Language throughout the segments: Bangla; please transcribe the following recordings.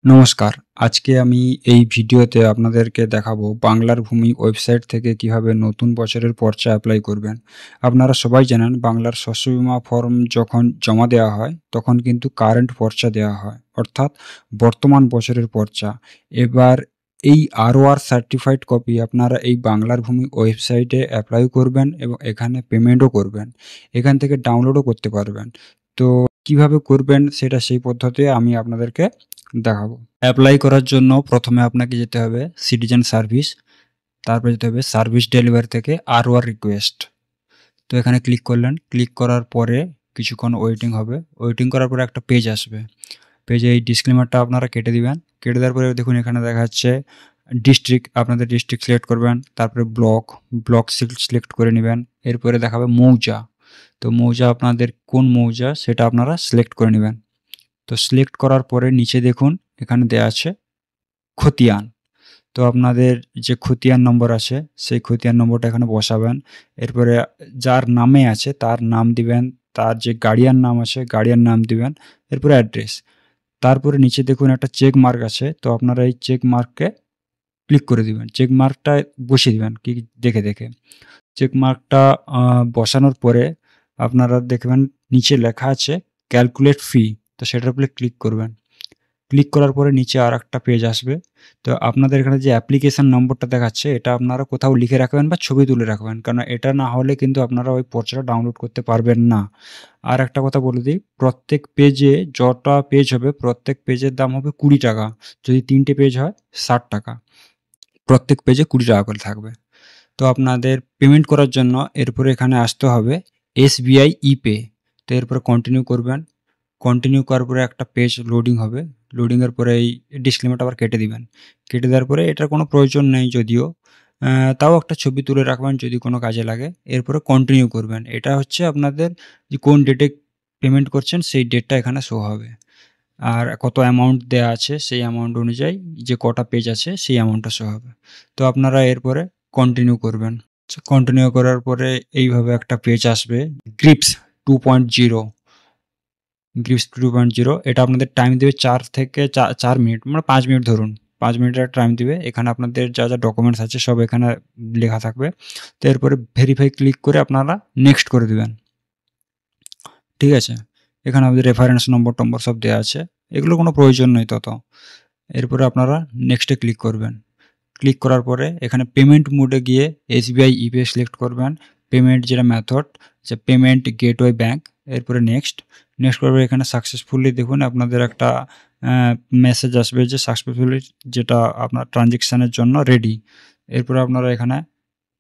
নমস্কার। আজকে আমি এই ভিডিওতে আপনাদেরকে দেখাবো বাংলার ভূমি ওয়েবসাইট থেকে কিভাবে নতুন বছরের পর্চা এপ্লাই করবেন। আপনারা সবাই জানেন বাংলার শস্য বীমা ফর্ম যখন জমা দেওয়া হয় তখন কিন্তু কারেন্ট পর্চা দেওয়া হয়, অর্থাৎ বর্তমান বছরের পর্চা। এবার এই ROR সার্টিফাইড কপি আপনারা এই বাংলার ভূমি ওয়েবসাইটে অ্যাপ্লাই করবেন এবং এখানে পেমেন্টও করবেন। এখান থেকে ডাউনলোডও করতে পারবেন। তো কিভাবে করবেন সেটা সেই পদ্ধতি আমি আপনাদেরকে দেখাবো। অ্যাপ্লাই করার জন্য প্রথমে আপনাকে যেতে হবে সিটিজেন সার্ভিস, তারপরে যেতে হবে সার্ভিস ডেলিভারি থেকে ROR রিকোয়েস্ট। তো এখানে ক্লিক করলেন, ক্লিক করার পরে কিছুক্ষণ ওয়েটিং হবে। ওয়েটিং করার পরে একটা পেজ আসবে। পেজে এই ডিসক্লেমারটা আপনারা কেটে দিবেন। কেটে দেওয়ার পরে দেখুন এখানে দেখা যাচ্ছে ডিস্ট্রিক্ট, আপনাদের ডিস্ট্রিক্ট সিলেক্ট করবেন। তারপরে ব্লক সিলেক্ট করে নেবেন। এরপরে দেখাবে মৌজা। তো মৌজা আপনাদের কোন মৌজা সেটা আপনারা সিলেক্ট করে নেবেন। তো সিলেক্ট করার পরে নিচে দেখুন এখানে দেয়া আছে খতিয়ান। তো আপনাদের যে খতিয়ান নম্বর আছে সেই খতিয়ান নম্বরটা এখানে বসাবেন। এরপরে যার নামে আছে তার নাম দিবেন, তার যে গার্ডিয়ান নাম আছে গার্ডিয়ান নাম দিবেন, এরপরে অ্যাড্রেস। তারপরে নিচে দেখুন একটা চেক মার্ক আছে, তো আপনারা এই চেক মার্কে ক্লিক করে দিবেন। চেক মার্কটা বসিয়ে দিবেন কি দেখে দেখে। চেক মার্কটা বসানোর পরে আপনারা দেখবেন নিচে লেখা আছে ক্যালকুলেট ফি, তো সেটার উপরে ক্লিক করবেন। ক্লিক করার পরে নিচে আর একটা পেজ আসবে। তো আপনাদের এখানে যে অ্যাপ্লিকেশান নম্বরটা দেখাচ্ছে এটা আপনারা কোথাও লিখে রাখবেন বা ছবি তুলে রাখবেন, কারণ এটা না হলে কিন্তু আপনারা ওই পর্চাটা ডাউনলোড করতে পারবেন না। আর একটা কথা বলে দিই, প্রত্যেক পেজে যটা পেজ হবে প্রত্যেক পেজের দাম হবে 20 টাকা। যদি 3টে পেজ হয় 60 টাকা। প্রত্যেক পেজে 20 টাকা করে থাকবে। তো আপনাদের পেমেন্ট করার জন্য এরপরে এখানে আসতে হবে SBI ইপে। তো এরপরে কন্টিনিউ করবেন। কন্টিনিউ করার পরে একটা পেজ লোডিং হবে। লোডিংয়ের পরে এই ডিসক্লেমারটা আবার কেটে দিবেন। কেটে দেওয়ার পরে এটার কোনো প্রয়োজন নেই যদিও, তাও একটা ছবি তুলে রাখবেন যদি কোনো কাজে লাগে। এরপরে কন্টিনিউ করবেন। এটা হচ্ছে আপনাদের যে কোন ডেটে পেমেন্ট করছেন সেই ডেটটা এখানে শো হবে। আর কত অ্যামাউন্ট দেয়া আছে সেই অ্যামাউন্ট অনুযায়ী যে কটা পেজ আছে সেই অ্যামাউন্টটা শো হবে। তো আপনারা এরপরে কন্টিনিউ করবেন। কন্টিনিউ করার পরে এইভাবে একটা পেজ আসবে গ্রিপস 2.0। গ্রিপস 2.0 এটা আপনাদের টাইম দেবে 4 থেকে 4 মিনিট, মানে 5 মিনিট ধরুন। 5 মিনিটের টাইম দিবে। এখানে আপনাদের যা ডকুমেন্টস আছে সব এখানে লেখা থাকবে। তো এরপরে ভেরিফাই ক্লিক করে আপনারা নেক্সট করে দিবেন। ঠিক আছে? এখানে আমাদের রেফারেন্স নম্বর সব দেওয়া আছে। এগুলো কোনো প্রয়োজন নেই তত। এরপরে আপনারা নেক্সটে ক্লিক করবেন। ক্লিক করার পরে এখানে পেমেন্ট মোডে গিয়ে SBI ইপে সিলেক্ট করবেন। পেমেন্ট যেটা মেথড যে পেমেন্ট গেটওয়ে ব্যাঙ্ক। এরপরে নেক্সট করবে। এখানে সাকসেসফুলি দেখুন আপনাদের একটা মেসেজ আসবে যে সাকসেসফুলি যেটা আপনার ট্রানজ্যাকশানের জন্য রেডি। এরপরে আপনারা এখানে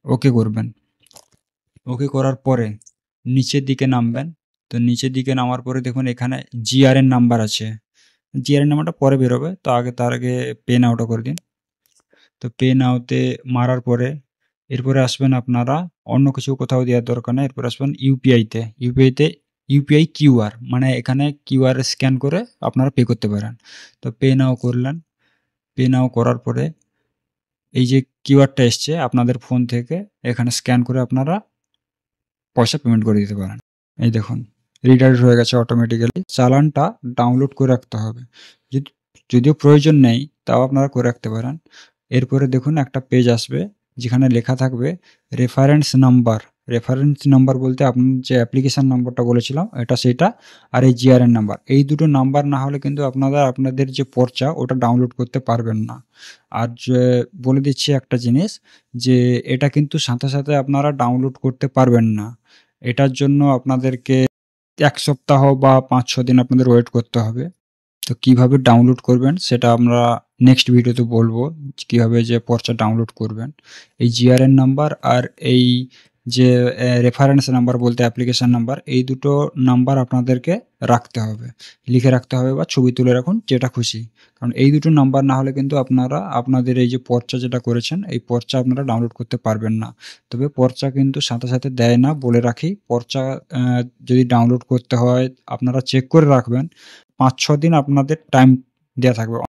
ওকে করবেন। ওকে করার পরে নিচের দিকে নামবেন। তো নিচের দিকে নামার পরে দেখুন এখানে GRN নাম্বার আছে। GRN নাম্বারটা পরে বেরোবে, তো তার আগে পে নাওটা করে দিন। তো পে নাওতে মারার পরে এরপরে আসবেন আপনারা, অন্য কিছু কোথাও দেওয়ার দরকার নেই। এরপরে আসবেন ইউপিআইতে। ইউপিআই কিউআর, মানে এখানে কিউআর স্ক্যান করে আপনারা পে করতে পারেন। তো পে নাও করলেন। পে নাও করার পরে এই যে কিউআরটা এসছে আপনাদের ফোন থেকে এখানে স্ক্যান করে আপনারা পয়সা পেমেন্ট করে দিতে পারেন। এই দেখুন রিডাইরেক্ট হয়ে গেছে অটোমেটিক্যালি। চালানটা ডাউনলোড করে রাখতে হবে। যদিও প্রয়োজন নেই তাও আপনারা করে রাখতে পারেন। এরপরে দেখুন একটা পেজ আসবে যেখানে লেখা থাকবে রেফারেন্স নাম্বার। রেফারেন্স নাম্বার বলতে আপনার যে অ্যাপ্লিকেশান নম্বরটা বলেছিলাম এটা সেটা, আর এই GRN নাম্বার। এই দুটো নাম্বার না হলে কিন্তু আপনাদের যে পর্চা ওটা ডাউনলোড করতে পারবেন না। আর যে বলে দিচ্ছি একটা জিনিস, যে এটা কিন্তু সাথে সাথে আপনারা ডাউনলোড করতে পারবেন না। এটার জন্য আপনাদেরকে 1 সপ্তাহ বা 5-6 দিন আপনাদের ওয়েট করতে হবে। তো কিভাবে ডাউনলোড করবেন সেটা আমরা নেক্সট ভিডিওতে বলবো, কিভাবে যে পর্চা ডাউনলোড করবেন। এই GRN নাম্বার আর এই যে রেফারেন্স নাম্বার বলতে অ্যাপ্লিকেশান নাম্বার, এই দুটো নাম্বার আপনাদেরকে রাখতে হবে, লিখে রাখতে হবে বা ছবি তুলে রাখুন যেটা খুশি। কারণ এই দুটো নাম্বার না হলে কিন্তু আপনারা আপনাদের এই যে পর্চা যেটা করেছেন এই পর্চা আপনারা ডাউনলোড করতে পারবেন না। তবে পর্চা কিন্তু সাথে সাথে দেয় না, বলে রাখি। পর্চা যদি ডাউনলোড করতে হয় আপনারা চেক করে রাখবেন। 5-6 দিন আপনাদের টাইম দেয়া থাকবে।